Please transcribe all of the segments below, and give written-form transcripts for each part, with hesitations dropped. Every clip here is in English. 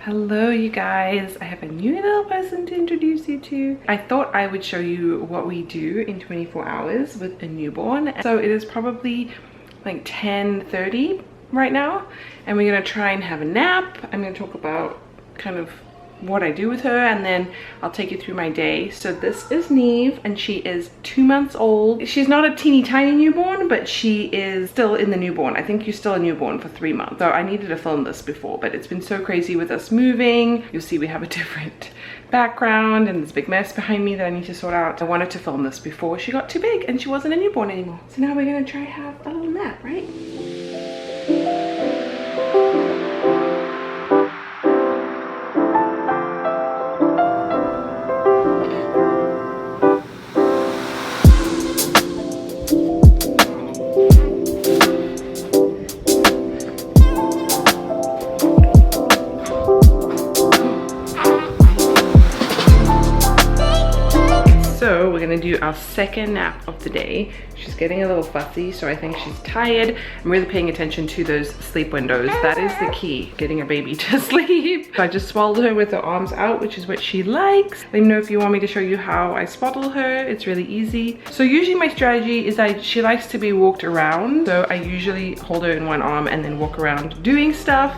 Hello you guys, I have a new little person to introduce you to. I thought I would show you what we do in 24 hours with a newborn. So it is probably like 10:30 right now and we're gonna try and have a nap. I'm gonna talk about kind of what I do with her and then I'll take you through my day. So this is Neve and she is 2 months old. She's not a teeny tiny newborn, but she is still in the newborn. I think you're still a newborn for 3 months. So I needed to film this before, but it's been so crazy with us moving. You'll see we have a different background and this big mess behind me that I need to sort out. I wanted to film this before she got too big and she wasn't a newborn anymore. So now we're gonna try have a little nap, right? So we're gonna do our second nap of the day. She's getting a little fussy, so I think she's tired. I'm really paying attention to those sleep windows. That is the key, getting a baby to sleep. So I just swaddled her with her arms out, which is what she likes. Let me know if you want me to show you how I swaddle her. It's really easy. So usually my strategy is she likes to be walked around. So I usually hold her in one arm and then walk around doing stuff.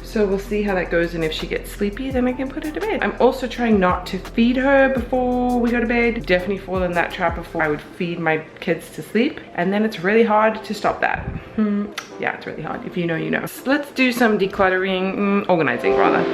So we'll see how that goes, and if she gets sleepy, then I can put her to bed. I'm also trying not to feed her before we go to bed. Definitely fall in that trap before I would feed my kids to sleep, and then it's really hard to stop that. Yeah, it's really hard. If you know, you know. So let's do some decluttering, organizing rather.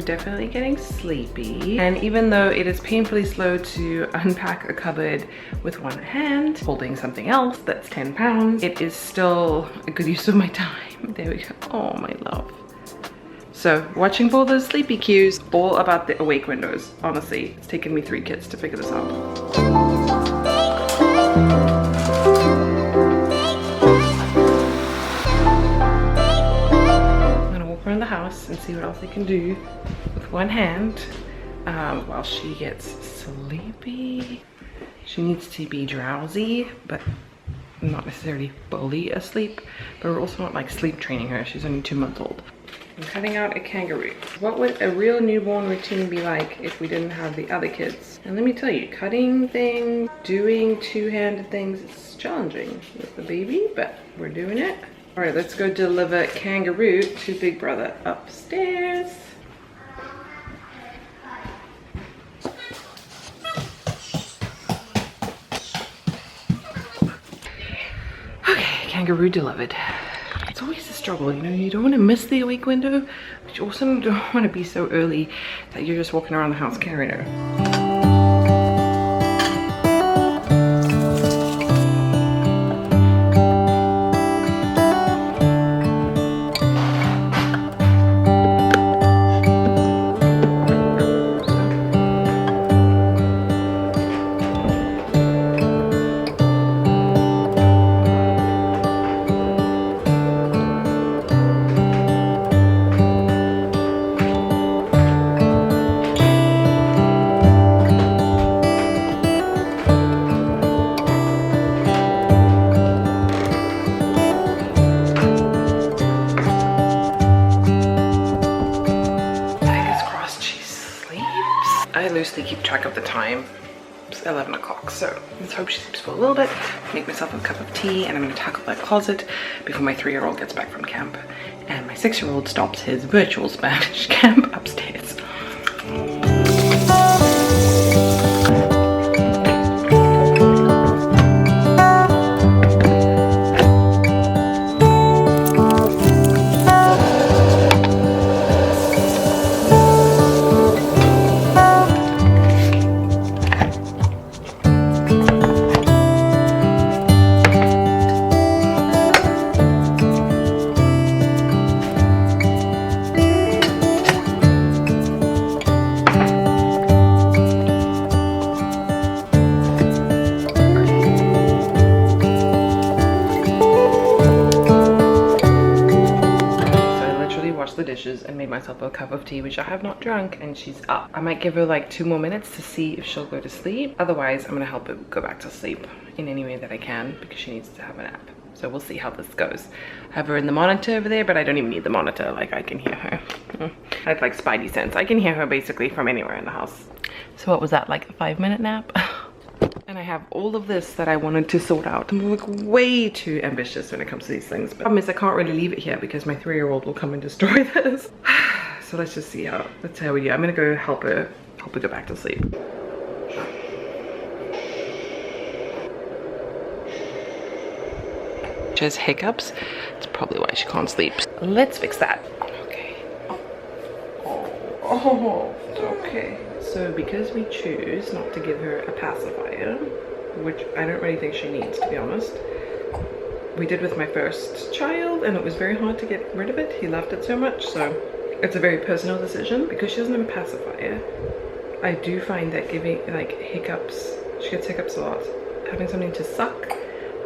Definitely getting sleepy, and even though it is painfully slow to unpack a cupboard with one hand holding something else that's 10 pounds, it is still a good use of my time. There we go. Oh my love. So watching for those sleepy cues, all about the awake windows. Honestly, it's taken me 3 kids to figure this out. Around the house and see what else I can do with one hand while she gets sleepy. She needs to be drowsy, but not necessarily fully asleep, but we're also not like sleep training her. She's only 2 months old. I'm cutting out a kangaroo. What would a real newborn routine be like if we didn't have the other kids? And let me tell you, cutting things, doing two-handed things, it's challenging with the baby, but we're doing it. All right, let's go deliver kangaroo to Big Brother upstairs. Okay, kangaroo delivered. It's always a struggle, you know, you don't want to miss the awake window, but you also don't want to be so early that you're just walking around the house carrying her. I loosely keep track of the time. It's 11 o'clock, so let's hope she sleeps for a little bit. Make myself a cup of tea, and I'm gonna tackle that closet before my 3-year-old gets back from camp and my 6-year-old stops his virtual Spanish camp upstairs. dishes and made myself a cup of tea, which I have not drunk, and she's up. I might give her like 2 more minutes to see if she'll go to sleep. Otherwise, I'm gonna help her go back to sleep in any way that I can because she needs to have a nap. So we'll see how this goes. I have her in the monitor over there, but I don't even need the monitor. Like, I can hear her. I have like spidey sense. I can hear her basically from anywhere in the house. So what was that, like a 5-minute nap? And I have all of this that I wanted to sort out. I'm like way too ambitious when it comes to these things. But the problem is I can't really leave it here because my 3-year-old will come and destroy this. So let's just see how, that's how we do. I'm gonna go help her go back to sleep. She has hiccups. It's probably why she can't sleep. Let's fix that. Okay. Oh, okay. So because we choose not to give her a pacifier, which I don't really think she needs, to be honest. We did with my first child and it was very hard to get rid of it. He loved it so much, so it's a very personal decision. Because she doesn't have a pacifier, I do find that giving like hiccups, she gets hiccups a lot. Having something to suck,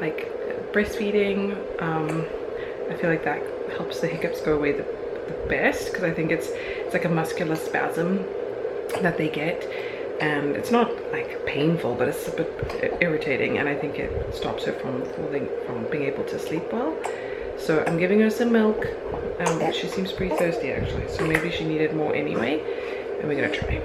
like breastfeeding, I feel like that helps the hiccups go away the best, because I think it's like a muscular spasm that they get, and it's not like painful, but it's a bit irritating, and I think it stops her from being able to sleep well. So I'm giving her some milk. She seems pretty thirsty actually, so maybe she needed more anyway, and we're gonna try.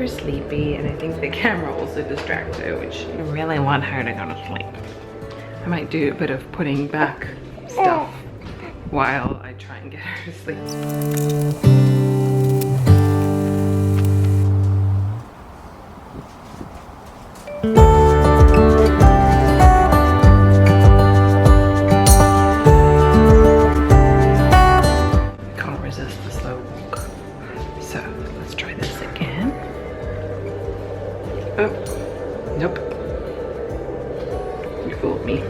Sleepy, and I think the camera also distracts her, which I really want her to go to sleep. I might do a bit of putting back stuff while I try and get her to sleep. Can't resist the slow walk. So let's try this again. Oh, nope. You fooled me.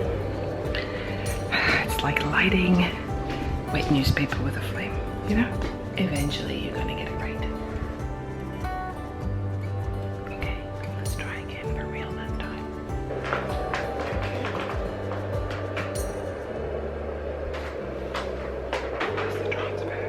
It's like lighting wet newspaper with a flame, you know? Eventually you're gonna get it right. Okay, let's try again for real this time. Where's the transfer?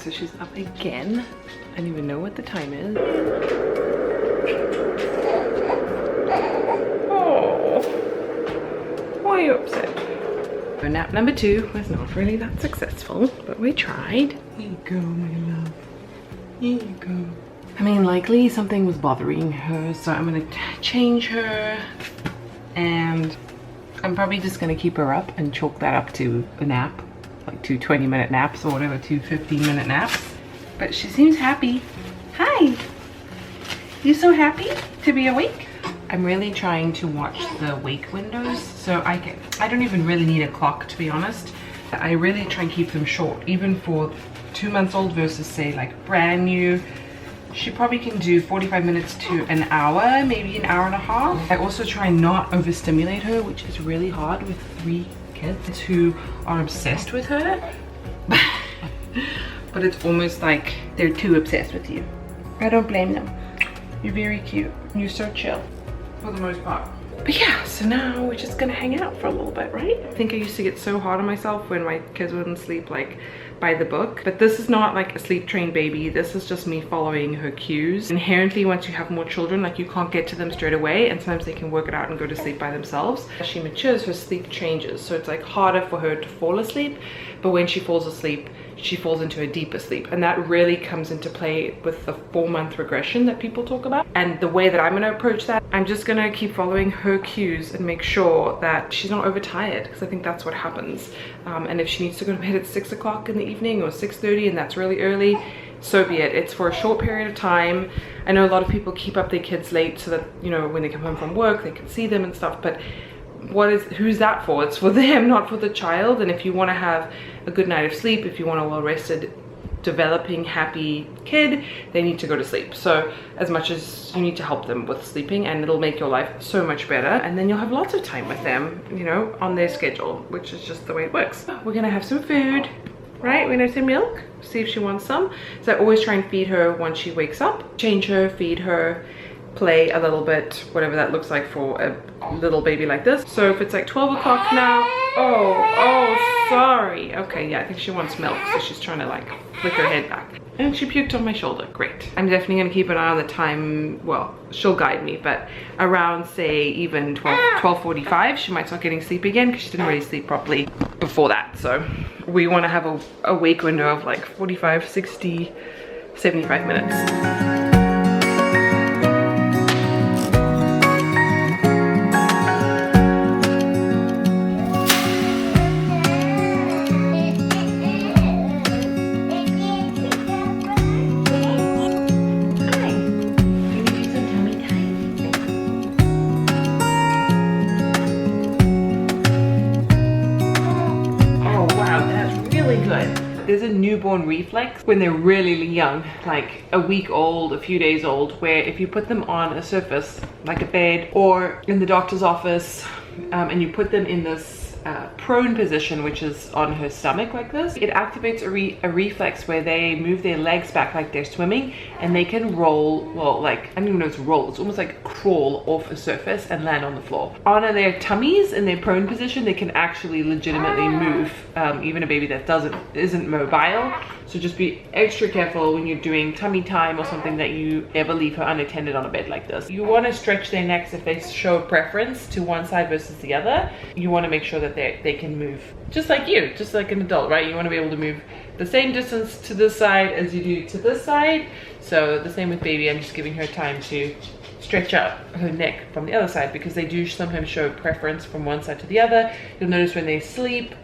She's up again. I don't even know what the time is. Oh, why are you upset? So nap number 2 was not really that successful, but we tried. Here you go, my love. Here you go. I mean, likely something was bothering her, so I'm gonna change her, and I'm probably just gonna keep her up and chalk that up to a nap. Like 2 20-minute naps or whatever, 2 15-minute naps. But she seems happy. Hi! You so happy to be awake? I'm really trying to watch the wake windows, so I don't even really need a clock, to be honest. I really try and keep them short, even for 2 months old versus say like brand new. She probably can do 45 minutes to an hour, maybe an hour and a half. I also try not overstimulate her, which is really hard with 3 kids who are obsessed with her. But it's almost like they're too obsessed with you. I don't blame them. You're very cute. You're so chill for the most part. But yeah, so now we're just gonna hang out for a little bit, right? I think I used to get so hard on myself when my kids wouldn't sleep like by the book, but this is not like a sleep trained baby. This is just me following her cues. Inherently, once you have more children, like you can't get to them straight away, and sometimes they can work it out and go to sleep by themselves. As she matures, her sleep changes, so it's like harder for her to fall asleep, but when she falls asleep, she falls into a deeper sleep, and that really comes into play with the 4-month regression that people talk about. And the way that I'm going to approach that, I'm just going to keep following her cues and make sure that she's not overtired, because I think that's what happens. And if she needs to go to bed at 6 o'clock in the the evening or 6:30 and that's really early, so be it. It's for a short period of time. I know a lot of people keep up their kids late so that, you know, when they come home from work they can see them and stuff, but who's that for? It's for them, not for the child. And if you want to have a good night of sleep, if you want a well-rested, developing, happy kid, they need to go to sleep. So as much as you need to help them with sleeping, and it'll make your life so much better, and then you'll have lots of time with them, you know, on their schedule, which is just the way it works. We're gonna have some food, right? We're gonna have some milk, see if she wants some. So I always try and feed her once she wakes up, change her, feed her, play a little bit, whatever that looks like for a little baby like this. So if it's like 12 o'clock now, oh, sorry. Okay, yeah, I think she wants milk, so she's trying to like flick her head back. And she puked on my shoulder, great. I'm definitely gonna keep an eye on the time. Well, she'll guide me, but around say even 12:45, she might start getting sleepy again because she didn't really sleep properly before that. So we wanna have a wake window of like 45, 60, 75 minutes. There's a newborn reflex when they're really young, like a week old, a few days old, where if you put them on a surface like a bed or in the doctor's office, and you put them in this prone position, which is on her stomach like this, it activates a reflex where they move their legs back like they're swimming, and they can roll, well, like, I don't even know if it's roll, it's almost like crawl off a surface and land on the floor. On their tummies in their prone position, they can actually legitimately move, even a baby that isn't mobile. So just be extra careful when you're doing tummy time or something that you ever leave her unattended on a bed like this. You want to stretch their necks if they show preference to one side versus the other. You want to make sure that they can move just like you, just like an adult, right? You want to be able to move the same distance to this side as you do to this side. So the same with baby. I'm just giving her time to stretch out her neck from the other side because they do sometimes show preference from one side to the other. You'll notice when they sleep,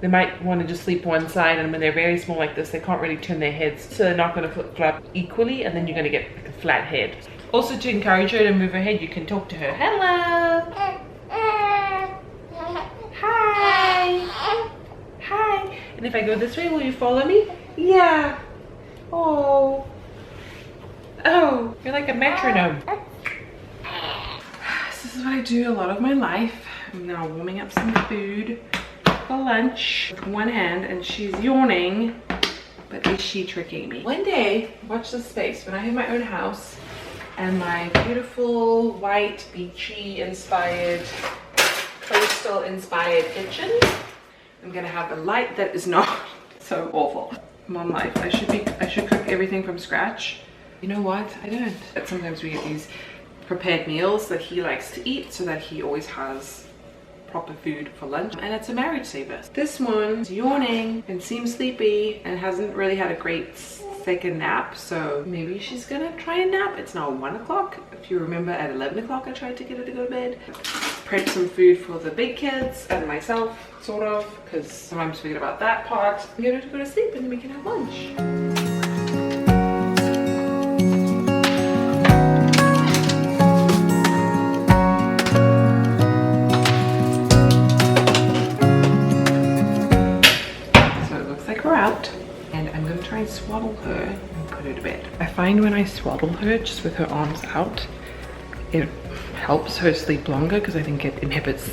they might want to just sleep one side, and when they're very small like this, they can't really turn their heads, so they're not going to flip equally, and then you're going to get like a flat head. Also, to encourage her to move her head, you can talk to her. Hello. Hi. Hi. And if I go this way, will you follow me? Yeah. Oh. Oh, you're like a metronome. This is what I do a lot of my life. I'm now warming up some food for lunch with one hand, and she's yawning, but is she tricking me? One day, watch this space, when I have my own house and my beautiful white beachy inspired, coastal inspired kitchen, I'm gonna have a light that is not so awful. Mom life, I should cook everything from scratch. You know what? I don't. But sometimes we get these prepared meals that he likes to eat so that he always has proper food for lunch, and it's a marriage saver. This one's yawning and seems sleepy and hasn't really had a great second nap, so maybe she's gonna try a nap. It's now 1 o'clock. If you remember, at 11 o'clock I tried to get her to go to bed. Prep some food for the big kids and myself, sort of, because sometimes forget about that part. Get her to go to sleep and then we can have lunch. And I'm gonna try and swaddle her and put her to bed. I find when I swaddle her just with her arms out, it helps her sleep longer because I think it inhibits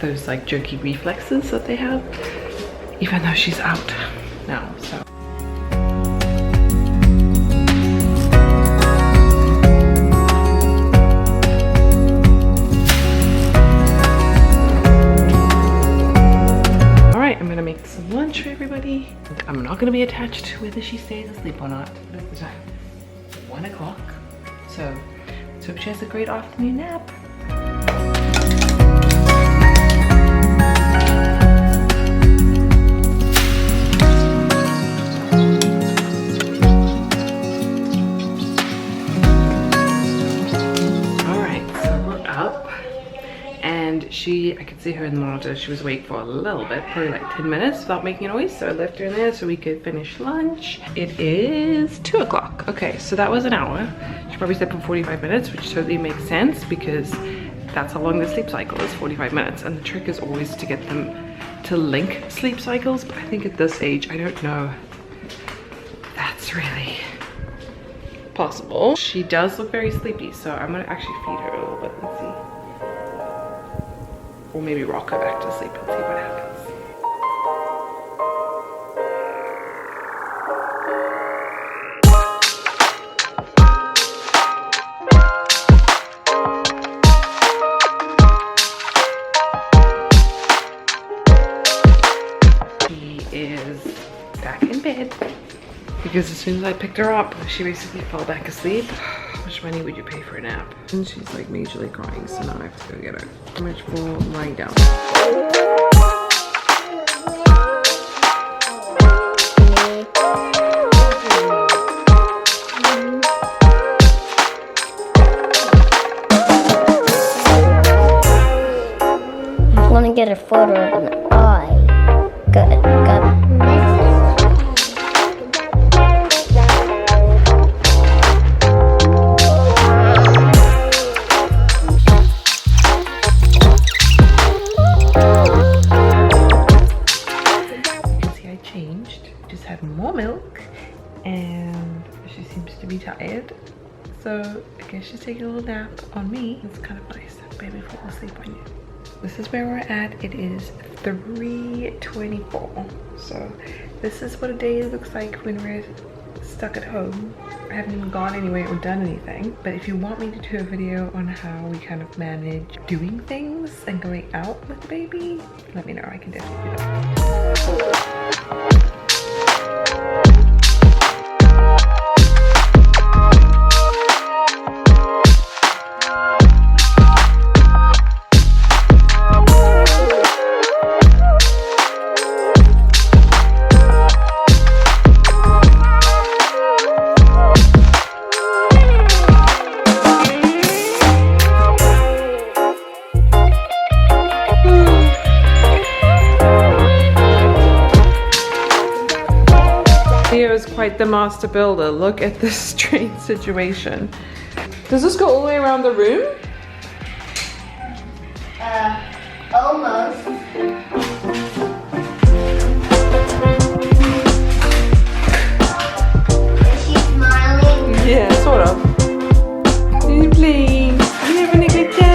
those like jerky reflexes that they have, even though she's out now, so. Some lunch for everybody. I'm not going to be attached to whether she stays asleep or not. Look at the time. 1 o'clock. So let's hope she has a great afternoon nap. Alright, so we're up. And and I could see her in the monitor. She was awake for a little bit, probably like 10 minutes without making a noise, so I left her in there so we could finish lunch. It is 2 o'clock. Okay, so that was an hour. She probably slept for 45 minutes, which totally makes sense because that's how long the sleep cycle is, 45 minutes. And the trick is always to get them to link sleep cycles, but I think at this age, I don't know if that's really possible. She does look very sleepy, so I'm gonna actually feed her a little bit and see. Or maybe rock her back to sleep and see what happens. Back in bed because as soon as I picked her up, she basically fell back asleep. How much money would you pay for a nap? And she's like majorly crying, so now I have to go get her. How much for lying down? I want to get a photo of an eye. Good. Tired, so I guess she's taking a little nap on me. It's kind of nice that baby fall asleep on you. This is where we're at. It is 3:24, so this is what a day looks like when we're stuck at home. I haven't even gone anywhere or done anything, but if you want me to do a video on how we kind of manage doing things and going out with the baby, let me know. I can definitely do that. Is quite the master builder. Look at this strange situation. Does this go all the way around the room? Almost. Is she smiling? Yeah, sort of. Are you playing? Are you having a good time?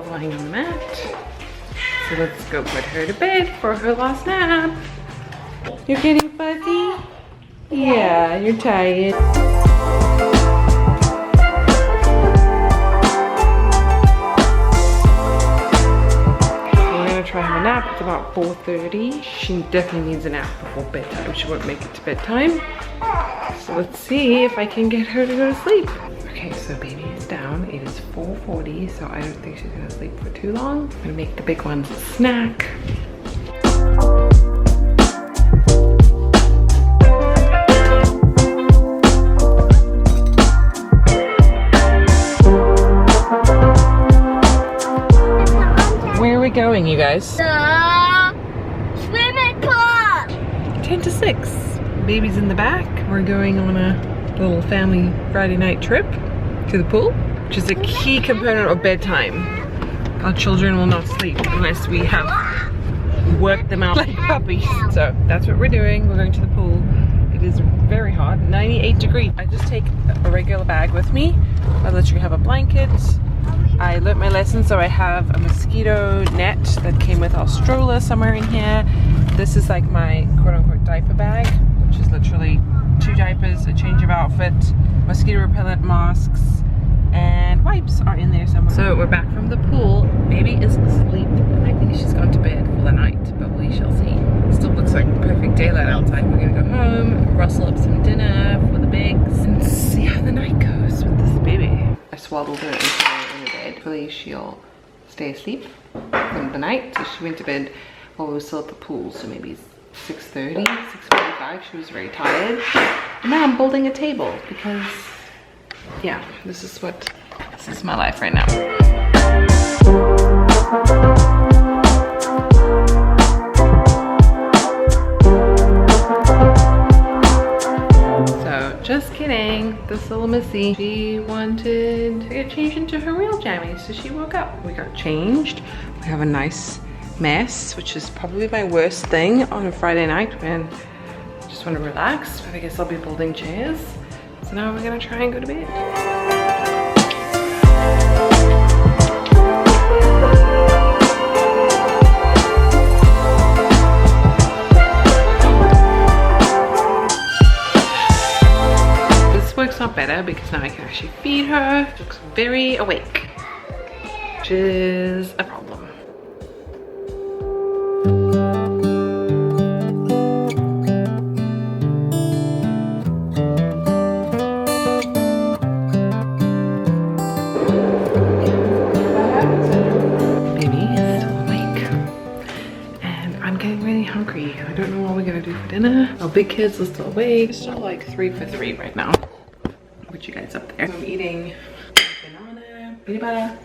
Lying on the mat. So let's go put her to bed for her last nap. You're getting fuzzy? Yeah, you're tired. We're gonna try have a nap. It's about 4:30. She definitely needs a nap before bedtime. She won't make it to bedtime. So let's see if I can get her to go to sleep. Okay, so baby is down. It is 4:40, so I don't think she's gonna sleep for too long. I'm gonna make the big ones a snack. Where are we going, you guys? The swimming club. 10 to 6. Baby's in the back. We're going on a little family Friday night trip to the pool, which is a key component of bedtime. Our children will not sleep unless we have worked them out like puppies. So that's what we're doing. We're going to the pool. It is very hot, 98 degrees. I just take a regular bag with me. I literally have a blanket. I learned my lesson, so I have a mosquito net that came with our stroller somewhere in here. This is like my quote-unquote diaper bag, which is literally 2 diapers, a change of outfit, mosquito repellent masks, and wipes are in there somewhere. So we're back from the pool. Baby is asleep, and I think she's gone to bed for the night, but we shall see. It still looks like perfect daylight outside. We're gonna go home, rustle up some dinner for the bigs, and see how the night goes with this baby. I swaddled her into the bed. Hopefully she'll stay asleep for the night. So she went to bed while we were still at the pool, so maybe 6:30, 6:45. She was very tired. And now I'm building a table because, yeah, this is my life right now. Just kidding, this little missy, she wanted to get changed into her real jammies, so she woke up. We got changed. We have a nice mess, which is probably my worst thing on a Friday night when I just want to relax, but I guess I'll be building chairs. So now we're gonna try and go to bed. Works out better because now I can actually feed her. She looks very awake, which is a problem. Baby is still awake and I'm getting really hungry. I don't know what we're gonna do for dinner. Our big kids are still awake. It's still like 3 for 3 right now. Put you guys up there. I'm eating banana, peanut butter.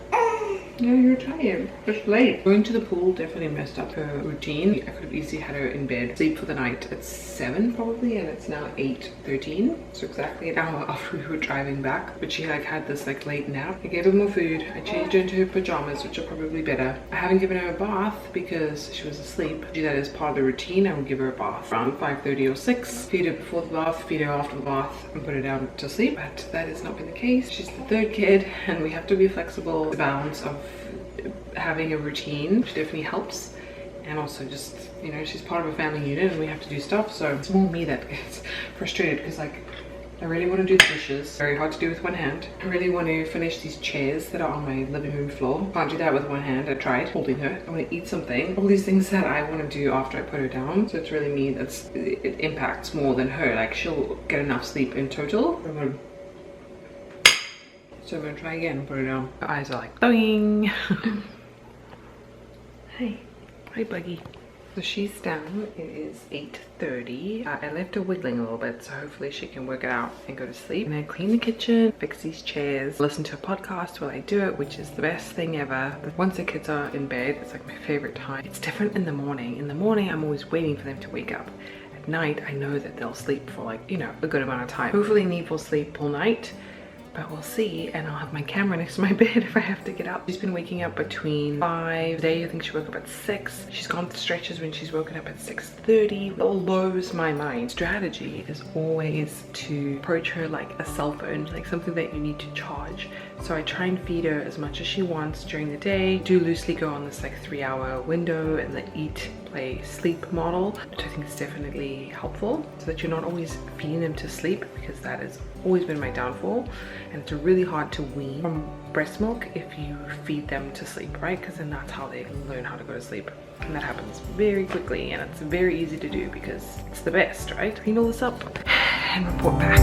Yeah, you're tired. It's late. Going to the pool definitely messed up her routine. I could have easily had her in bed, sleep for the night at 7 probably, and it's now 8:13. So exactly an hour after we were driving back. But she had this late nap. I gave her more food. I changed her into her pajamas, which are probably better. I haven't given her a bath because she was asleep. I do that as part of the routine. I will give her a bath around 5:30 or 6. Feed her before the bath, feed her after the bath, and put her down to sleep. But that has not been the case. She's the third kid, and we have to be flexible. The balance of having a routine definitely helps, and also just, you know, she's part of a family unit and we have to do stuff, so it's more me that gets frustrated because I really want to do the dishes. Very hard to do with one hand. I really want to finish these chairs that are on my living room floor. Can't do that with one hand. I tried holding her. I want to eat something. All these things that I want to do after I put her down, so it's really me it impacts more than her. Like, she'll get enough sleep in total. So I'm gonna try again and put her down. Her eyes are like boing. Hey, hi Buggy. So she's down. It is 8:30. I left her wiggling a little bit, so hopefully she can work it out and go to sleep. And I clean the kitchen, fix these chairs, listen to a podcast while I do it, which is the best thing ever. But once the kids are in bed, it's like my favorite time. It's different in the morning. In the morning, I'm always waiting for them to wake up. At night, I know that they'll sleep for like, you know, a good amount of time. Hopefully Neve will sleep all night, but we'll see. And I'll have my camera next to my bed if I have to get up. She's been waking up between 5 today. I think she woke up at 6. She's gone for stretches when she's woken up at 6:30. It all blows my mind. Strategy is always to approach her like a cell phone, like something that you need to charge. So I try and feed her as much as she wants during the day. Do loosely go on this like 3-hour window and the eat, play, sleep model, which I think is definitely helpful, so that you're not always feeding them to sleep, because that has always been my downfall. And it's really hard to wean from breast milk if you feed them to sleep, right? Because then that's how they learn how to go to sleep. And that happens very quickly, and it's very easy to do because it's the best, right? Clean all this up and report back.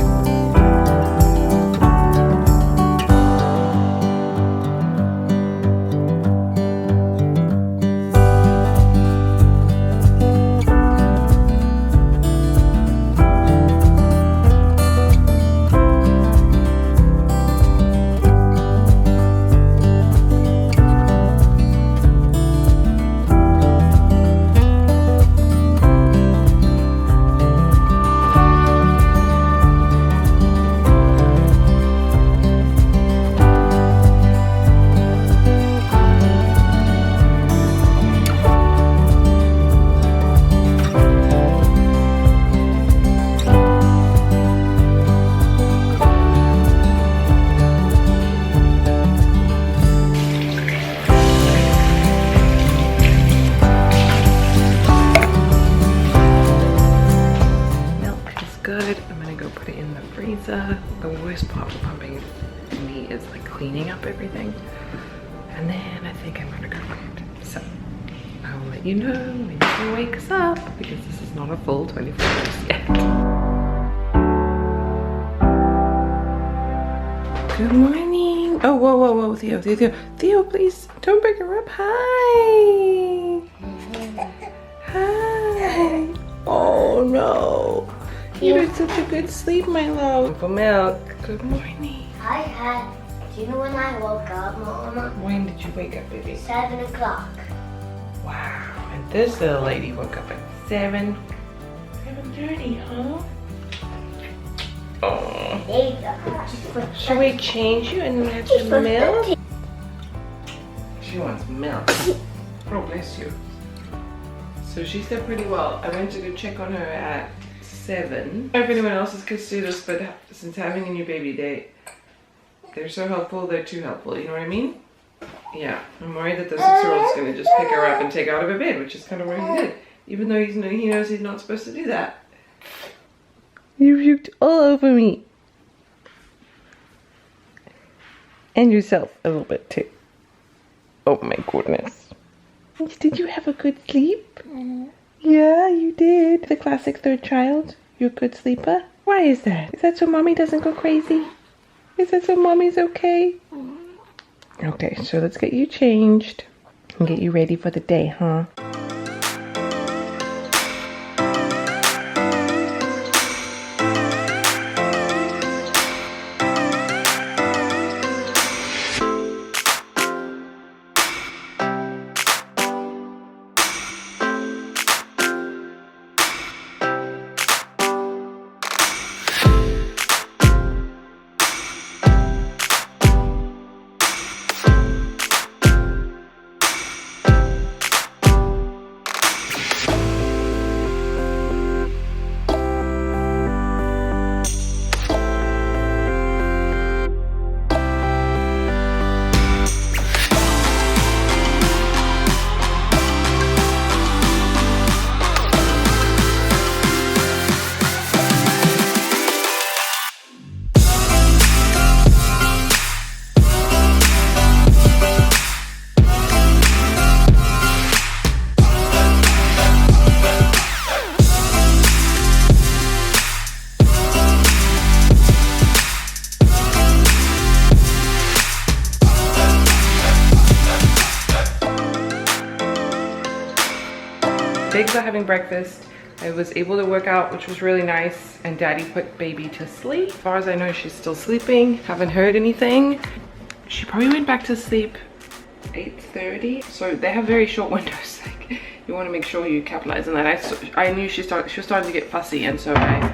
The worst part of pumping for me is like cleaning up everything, and then I think I'm gonna go to bed. So I will let you know when she wakes up, because this is not a full 24 hours yet. Good morning. Oh, whoa, whoa, whoa, Theo, Theo, Theo. Theo, please, don't break her up. Hi. Hi. Oh, no. You had such a good sleep, my love. For milk. Good morning. Do you know when I woke up, Mama? When did you wake up, baby? 7 o'clock. Wow. And this little lady woke up at 7:30, huh? Oh. Should we change you and have some milk? She wants milk. Oh, bless you. So she slept pretty well. I went to go check on her at 7. I don't know if anyone else's kids do this, but since having a new baby, they're so helpful, they're too helpful, you know what I mean? Yeah, I'm worried that the 6-year-old's gonna just pick her up and take her out of her bed, which is kind of what he did. Even though he knows he's not supposed to do that. You puked all over me. And yourself a little bit too. Oh my goodness. Did you have a good sleep? Yeah, you did. The classic third child. You're a good sleeper. Why is that? Is that so mommy doesn't go crazy? Is that so mommy's okay? Okay, so let's get you changed and get you ready for the day, huh? Bigs are having breakfast. I was able to work out, which was really nice, and Daddy put baby to sleep. As far as I know, she's still sleeping. Haven't heard anything. She probably went back to sleep 8:30. So they have very short windows. Like, you want to make sure you capitalize on that. I knew she was starting to get fussy, and so I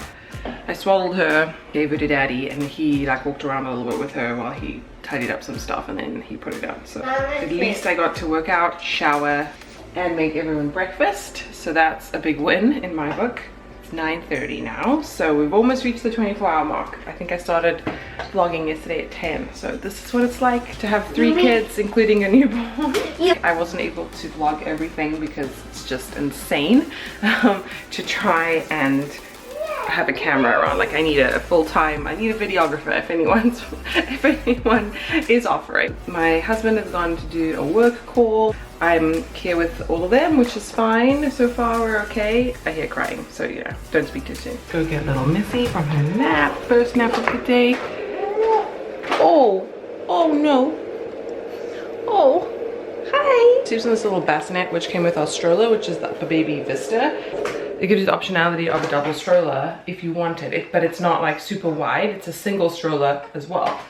swaddled her, gave her to Daddy, and he like walked around a little bit with her while he tidied up some stuff, and then he put her down. So at least I got to work out, shower, and make everyone breakfast. So that's a big win in my book. It's 9:30 now, so we've almost reached the 24-hour mark. I think I started vlogging yesterday at 10. So this is what it's like to have 3 kids, including a newborn. I wasn't able to vlog everything because it's just insane to try and have a camera around. Like, I need a full-time, I need a videographer if anyone is offering. My husband has gone to do a work call. I'm here with all of them, which is fine. So far we're okay. I hear crying, so yeah, don't speak too soon. Go get little Missy from her nap, first nap of the day. Oh no. Oh, hi. She's using this little bassinet which came with our stroller, which is the Baby Vista. It gives you the optionality of a double stroller if you wanted it, but it's not like super wide. It's a single stroller as well.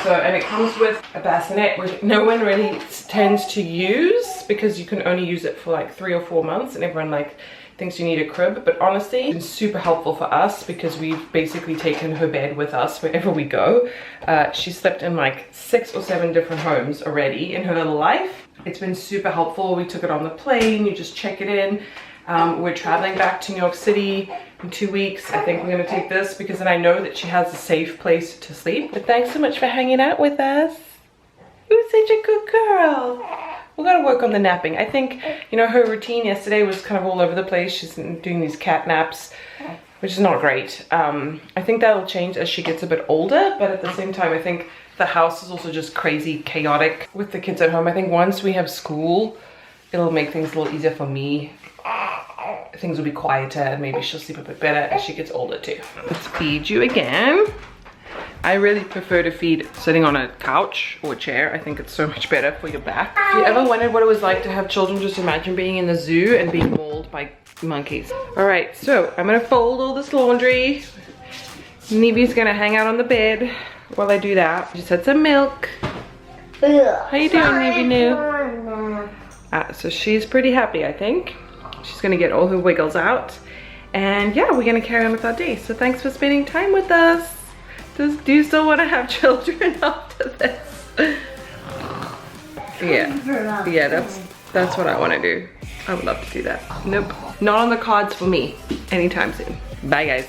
So, and it comes with a bassinet, which no one really tends to use because you can only use it for like 3 or 4 months, and everyone like thinks you need a crib. But honestly, it's been super helpful for us because we've basically taken her bed with us wherever we go. She slept in like 6 or 7 different homes already in her little life. It's been super helpful. We took it on the plane, you just check it in. We're traveling back to New York City in 2 weeks. I think we're gonna take this because then I know that she has a safe place to sleep. But thanks so much for hanging out with us. You're such a good girl. We're gonna work on the napping. I think, you know, her routine yesterday was kind of all over the place. She's doing these cat naps, which is not great. I think that'll change as she gets a bit older, but at the same time, I think the house is also just crazy chaotic with the kids at home. I think once we have school, it'll make things a little easier for me. Things will be quieter and maybe she'll sleep a bit better as she gets older too. Let's feed you again. I really prefer to feed sitting on a couch or a chair. I think it's so much better for your back. If you ever wondered what it was like to have children, just imagine being in the zoo and being mauled by monkeys. All right, so I'm gonna fold all this laundry. Neevy's gonna hang out on the bed while I do that. Just had some milk. How you doing, Neevy New? So she's pretty happy, I think. She's gonna get all her wiggles out. And yeah, we're gonna carry on with our day. So thanks for spending time with us. Do you still wanna have children after this? Yeah, that's what I wanna do. I would love to do that. Nope, not on the cards for me anytime soon. Bye guys.